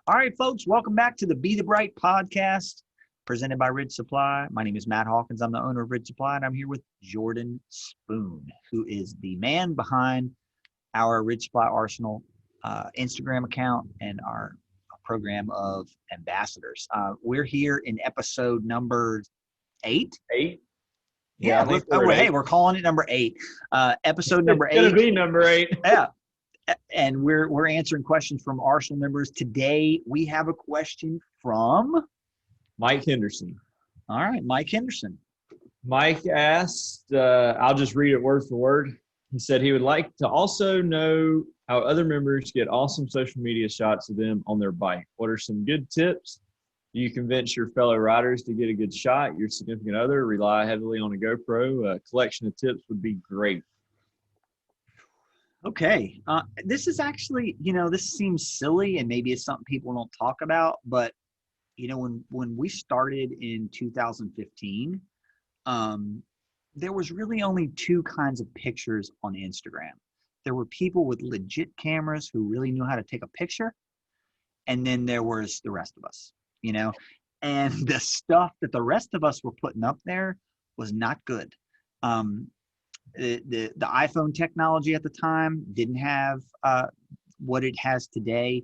All right, folks, welcome back to the Be the Bright podcast presented by Ridge Supply. My name is Matt Hawkins. I'm the owner of Ridge Supply, and I'm here with Jordan Spoon, who is the man behind our Ridge Supply Arsenal Instagram account and our program of ambassadors. We're here in episode number 8. 8? Yeah, I think we're hey, eight. we're calling it number 8. Episode number It's gonna 8. be number 8. Yeah. And we're answering questions from Arsenal members. Today, we have a question from Mike Henderson. All right, Mike Henderson. Mike asked, I'll just read it word for word. He said he would like to also know how other members get awesome social media shots of them on their bike. What are some good tips? Do you convince your fellow riders to get a good shot? Your significant other rely heavily on a GoPro. A collection of tips would be great. Okay. This is actually, this seems silly and maybe it's something people don't talk about, but when we started in 2015, there was really only 2 kinds of pictures on Instagram. There were people with legit cameras who really knew how to take a picture, and then there was the rest of us, and the stuff that the rest of us were putting up there was not good. The iPhone technology at the time didn't have what it has today.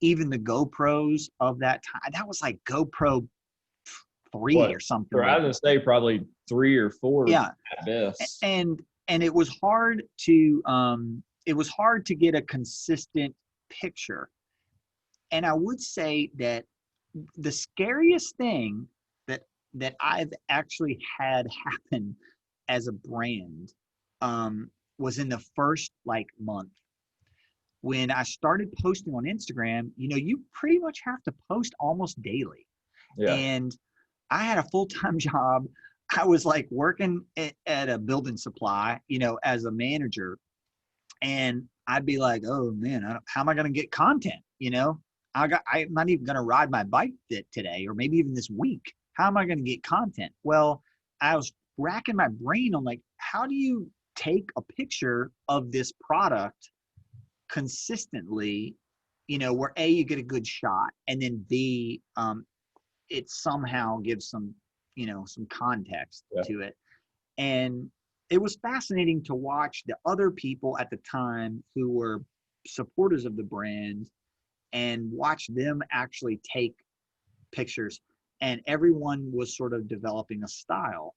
Even the GoPros of that time, that was like GoPro 3 or something. I was gonna say probably 3 or 4. Yeah, at best. And it was hard to get a consistent picture. And I would say that the scariest thing that I've actually had happen as a brand was in the first month. When I started posting on Instagram, you pretty much have to post almost daily. Yeah. And I had a full-time job. I was working at a building supply, as a manager. And I'd be like, oh man, how am I going to get content? I'm not even going to ride my bike today, or maybe even this week. How am I going to get content? Well, I was racking my brain on how do you take a picture of this product consistently, where A, you get a good shot, and then B, it somehow gives some context to it. And it was fascinating to watch the other people at the time who were supporters of the brand and watch them actually take pictures. And everyone was sort of developing a style.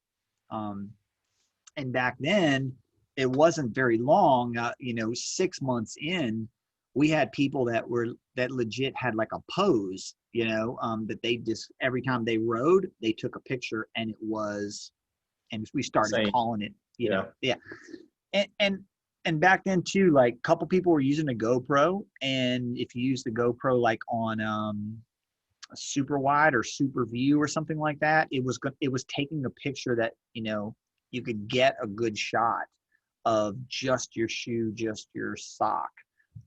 And back then, it wasn't very long, 6 months in, we had people that legit had a pose, that they just, every time they rode, they took a picture, and we started calling it, yeah. And back then too, a couple people were using a GoPro, and if you use the GoPro on a super wide or super view or something like that, it was taking a picture that, you could get a good shot of just your shoe, just your sock.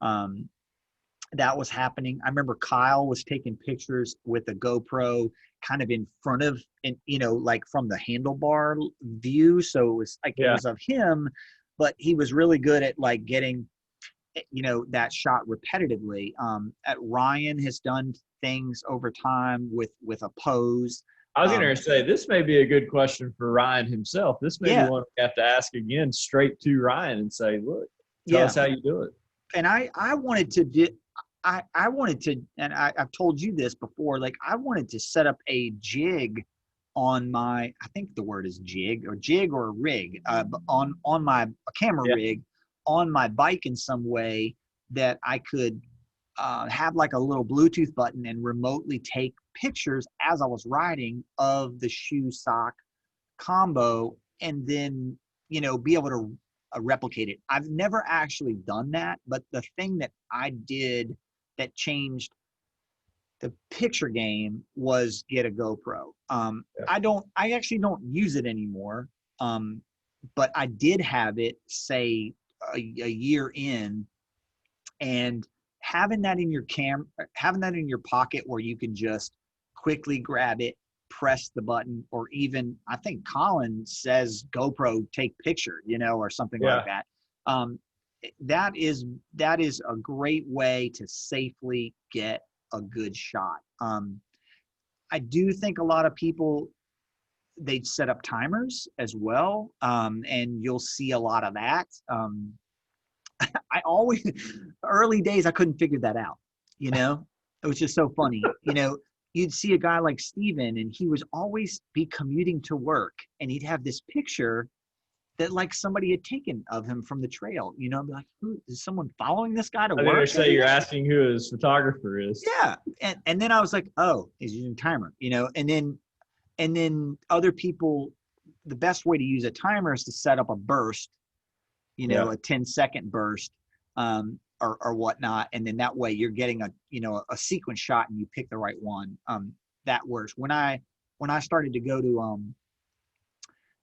That was happening. I remember Kyle was taking pictures with a GoPro kind of in front of, and from the handlebar view. So it was it was of him, but he was really good at getting, that shot repetitively. Ryan has done things over time with a pose. I was going to say, this may be a good question for Ryan himself. This may be one we have to ask again straight to Ryan and say, look, tell us how you do it. And I wanted to do, I wanted to, and I've told you this before, I wanted to set up a jig on my, I think the word is jig or rig, on my camera rig on my bike in some way that I could have a little Bluetooth button and remotely take pictures as I was riding of the shoe sock combo, and then be able to replicate it. I've never actually done that, but the thing that I did that changed the picture game was get a GoPro. I actually don't use it anymore, but I did have it say a year in, and having that in your pocket where you can just quickly grab it, press the button, or even, I think Colin says GoPro take picture, or something like that. That is a great way to safely get a good shot. I do think a lot of people, they'd set up timers as well, and you'll see a lot of that. I always, early days, I couldn't figure that out. You know, it was just so funny. You know, you'd see a guy like Steven, and he was always be commuting to work, and he'd have this picture that like somebody had taken of him from the trail. You know, be like, who is someone following this guy to I work? didn't say you're asking who his photographer is. Yeah, and then I was like, oh, he's using timer. You know, and then other people, the best way to use a timer is to set up a burst, you know, a 10-second burst, or whatnot. And then that way you're getting a sequence shot and you pick the right one. That works. When I started to go to,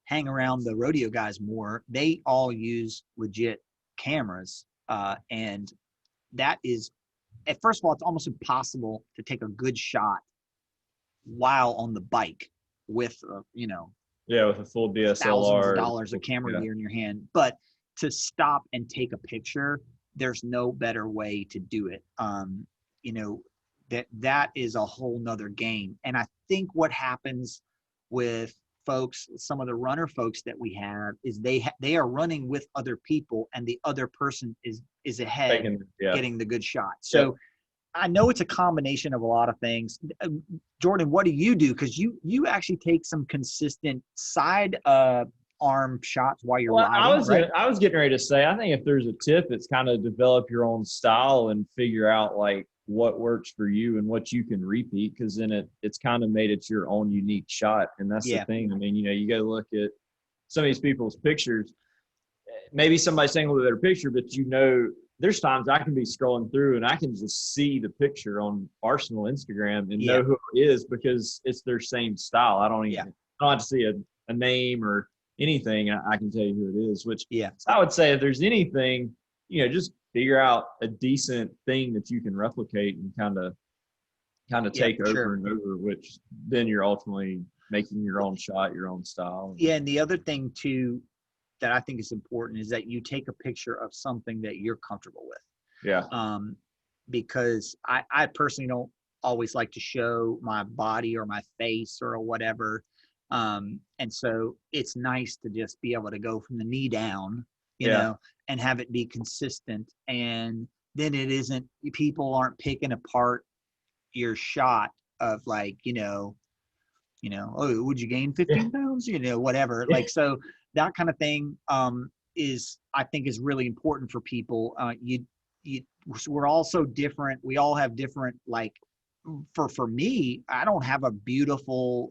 hang around the rodeo guys more, they all use legit cameras. And that is, at first of all, it's almost impossible to take a good shot while on the bike with, with a full DSLR, thousands of dollars of camera gear in your hand. But to stop and take a picture, there's no better way to do it. That is a whole nother game. And I think what happens with folks, some of the runner folks that we have, is they are running with other people, and the other person is ahead, getting the good shot. So I know it's a combination of a lot of things. Jordan, what do you do? Because you actually take some consistent side arm shots while you're riding. I was getting ready to say, I think if there's a tip, it's kind of develop your own style and figure out like what works for you and what you can repeat, because then it's kind of made it your own unique shot. And that's the thing. I mean, you got to look at some of these people's pictures. Maybe somebody's taking a little better picture, but there's times I can be scrolling through and I can just see the picture on Arsenal Instagram and know who it is because it's their same style. I don't have to see a name or anything. I can tell you who it is, which I would say if there's anything, just figure out a decent thing that you can replicate and kind of take over and over, which then you're ultimately making your own shot, your own style. Yeah. And the other thing too, that I think is important, is that you take a picture of something that you're comfortable with. Yeah. Because I personally don't always like to show my body or my face or whatever. And so it's nice to just be able to go from the knee down, you know, and have it be consistent. And then people aren't picking apart your shot of like, oh, would you gain 15 pounds? Whatever. Like, so that kind of thing I think is really important for people. We're all so different. We all have different, like, for me, I don't have a beautiful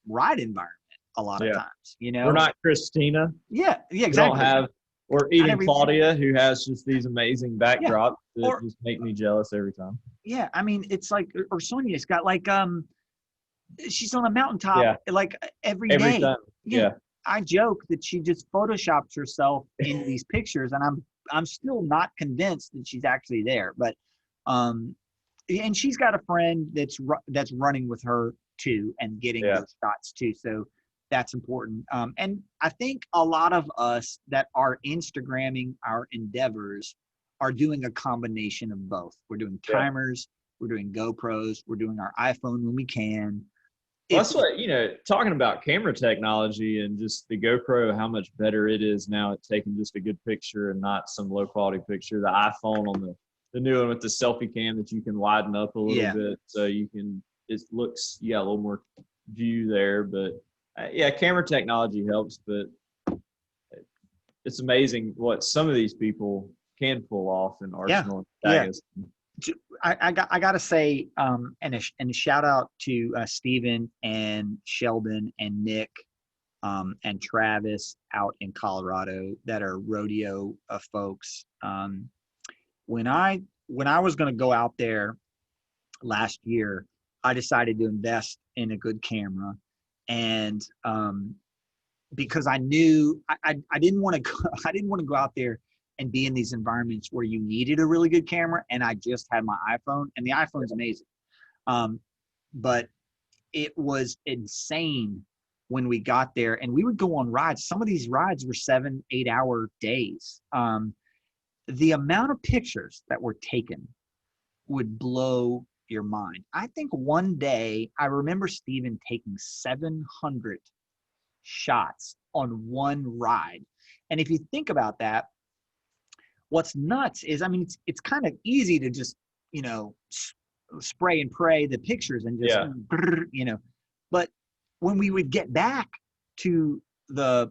ride environment a lot of times. We're not Christina. Yeah, exactly. We don't have, or even Claudia, who has just these amazing backdrops that just make me jealous every time. Yeah, I mean, it's like, or Sonia's got like, she's on a mountaintop like every day. Time. Yeah. I joke that she just photoshops herself into these pictures, and I'm still not convinced that she's actually there. But and she's got a friend that's running with her too and getting those shots too. So that's important. And I think a lot of us that are Instagramming our endeavors are doing a combination of both. We're doing timers, we're doing GoPros, we're doing our iPhone when we can. Well, that's what, talking about camera technology and just the GoPro, how much better it is now at taking just a good picture and not some low quality picture. The iPhone on the new one with the selfie cam that you can widen up a little bit. So it looks, a little more view there. But camera technology helps, but it's amazing what some of these people can pull off in Arsenal. I got to say, and a shout out to Steven and Sheldon and Nick and Travis out in Colorado that are rodeo folks. When I was going to go out there last year, I decided to invest in a good camera, and because I knew I didn't want to go out there and be in these environments where you needed a really good camera, and I just had my iPhone, and the iPhone's amazing. But it was insane when we got there, and we would go on rides. Some of these rides were 7-8 hour days. The amount of pictures that were taken would blow your mind. I think one day I remember Steven taking 700 shots on one ride. And if you think about that, what's nuts is, I mean, it's kind of easy to just, you know, spray and pray the pictures and just, you know, but when we would get back to the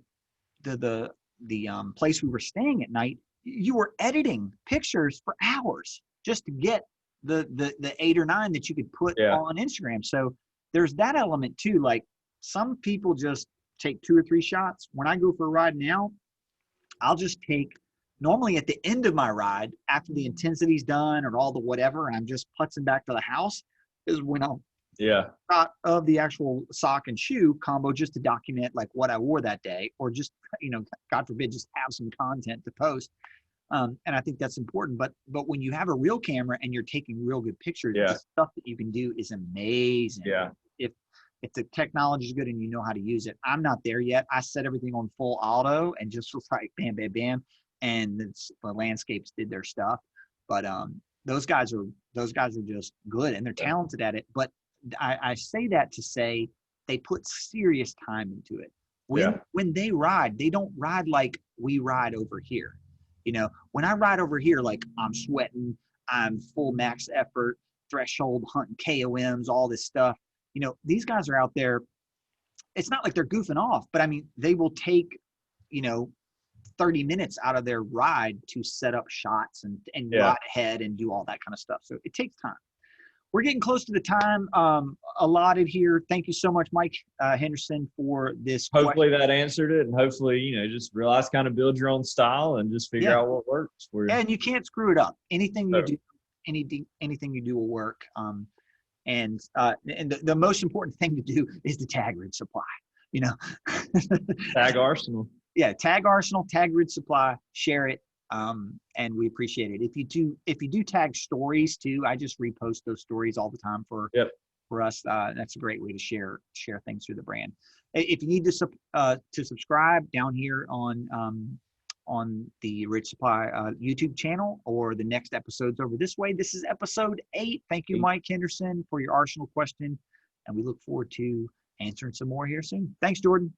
place we were staying at night, you were editing pictures for hours just to get the 8 or 9 that you could put on Instagram. So there's that element too. Like some people just take 2 or 3 shots. When I go for a ride now, I'll just take, normally at the end of my ride, after the intensity's done or all the whatever, and I'm just putzing back to the house, is when I'll shot of the actual sock and shoe combo just to document like what I wore that day, or just, you know, God forbid, just have some content to post. And I think that's important. But when you have a real camera and you're taking real good pictures, the stuff that you can do is amazing. Yeah. If the technology is good and you know how to use it. I'm not there yet. I set everything on full auto and just was like bam, bam, bam, and the landscapes did their stuff. But those guys are just good and they're talented at it. But I say that to say they put serious time into it. When they ride, they don't ride like we ride over here. You know, when I ride over here, like I'm sweating, I'm full max effort, threshold, hunting KOMs, all this stuff. You know, these guys are out there. It's not like they're goofing off, but I mean, they will take, you know, 30 minutes out of their ride to set up shots and ride ahead and do all that kind of stuff. So it takes time. We're getting close to the time allotted here. Thank you so much, Mike Henderson, for this. Hopefully that answered it, and hopefully, you know, just realize, kind of build your own style and just figure out what works for you. And you can't screw it up. Anything you do, anything you do will work. And the most important thing to do is to tag Ridge Supply. You know, tag Arsenal. Yeah, tag Arsenal, tag Ridge Supply, share it. And we appreciate it. If you do tag stories too, I just repost those stories all the time for us. That's a great way to share things through the brand. If you need to subscribe down here on the Ridge Supply YouTube channel, or the next episode's over this way. This is episode 8. Thank you, Mike Henderson, for your Arsenal question, and we look forward to answering some more here soon. Thanks, Jordan.